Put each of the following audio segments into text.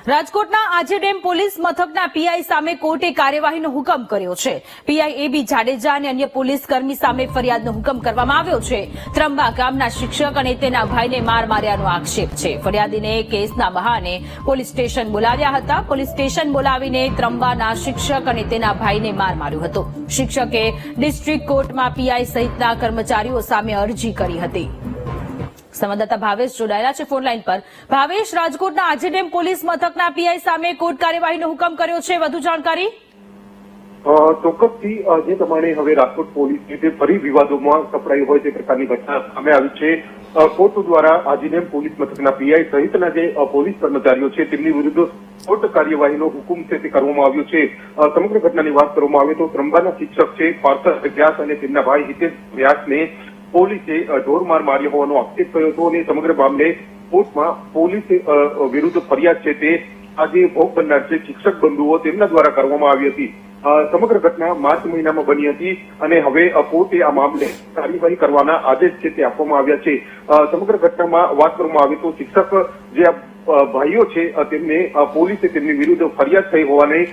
રાજકોટના આજીડેમ પોલીસ મથકના પીઆઈ સામે કોર્ટે કાર્યવાહીનો હુકમ કર્યો છે। પીઆઈ એબી જાડેજા અને અન્ય પોલીસ કર્મી સામે ફરિયાદનો હુકમ કરવામાં આવ્યો છે। ત્રંબા ગામના શિક્ષક અને તેના ભાઈને માર માર્યાનો આક્ષેપ છે। ફરિયાદીને કેસના બહાને પોલીસ સ્ટેશન બોલાવ્યા હતા। પોલીસ સ્ટેશન બોલાવીને ત્રંબાના શિક્ષક અને તેના ભાઈને માર માર્યો હતો। શિક્ષકે ડિસ્ટ્રિક્ટ કોર્ટમાં પીઆઈ સહિતના કર્મચારીઓ સામે અરજી કરી હતી। સંવાદદાતા ભાવેશ જોડાયેલા છે ફોનલાઈન પર। ભાવેશ, રાજકોટના આજીડેમ પોલીસ મથકના પીઆઈ સામે કોર્ટ કાર્યવાહીનો હુકમ કર્યો છે, વધુ જાણકારી? ચોક્કસથી જે પ્રમાણે હવે રાજકોટ પોલીસ જે ફરી વિવાદોમાં સપડાઈ હોય તે પ્રકારની ઘટના સામે આવી છે। કોર્ટ દ્વારા આજીડેમ પોલીસ મથકના પીઆઈ સહિતના જે પોલીસ કર્મચારીઓ છે તેમની વિરુદ્ધ કોર્ટ કાર્યવાહીનો હુકમ છે તે કરવામાં આવ્યો છે। સમગ્ર ઘટનાની વાત કરવામાં આવે તો ત્રંબાના શિક્ષક છે પાર્થર વ્યાસ અને તેમના ભાઈ હિતેશ વ્યાસને પોલીસે ઢોરમાર માર્યો હોવાનો આક્ષેપ કર્યો હતો અને સમગ્ર મામલે કોર્ટમાં પોલીસ વિરુદ્ધ ફરિયાદ છે તે આજે ભોગ બનનાર છે શિક્ષક બંધુઓ તેમના દ્વારા કરવામાં આવી હતી। સમગ્ર ઘટના માર્ચ મહિનામાં બની હતી અને હવે કોર્ટે આ મામલે કાર્યવાહી કરવાના આદેશ છે તે આપવામાં આવ્યા છે। સમગ્ર ઘટનામાં વાત કરવામાં આવે તો શિક્ષક જે ભાઈઓ છે તેમને પોલીસે તેમની વિરુદ્ધ ફરિયાદ થઈ હોવાની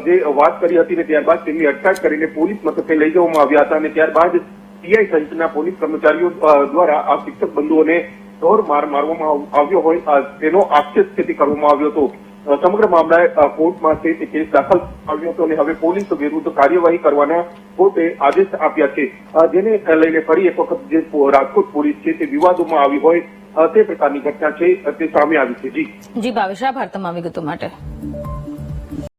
જે વાત કરી હતી ને ત્યારબાદ તેમની અટકાયત કરીને પોલીસ મથકે લઈ જવામાં આવ્યા હતા અને ત્યારબાદ પીઆઈ સહિતના પોલીસ કર્મચારીઓ દ્વારા આ શિક્ષક બંધુઓને ઢોર માર મારવામાં આવ્યો હોય તેનો આક્ષેપ છે તે કરવામાં આવ્યો હતો। સમગ્ર મામલે કોર્ટમાં છે તે કેસ દાખલ આવ્યો હતો અને હવે પોલીસ વિરુદ્ધ કાર્યવાહી કરવાના કોર્ટે આદેશ આપ્યા છે, જેને લઈને ફરી એક વખત જે રાજકોટ પોલીસ છે તે વિવાદોમાં આવી હોય તે પ્રકારની ઘટના છે તે સામે આવી છે। જી ભાવેશ, આભાર તમામ વિગતો માટે।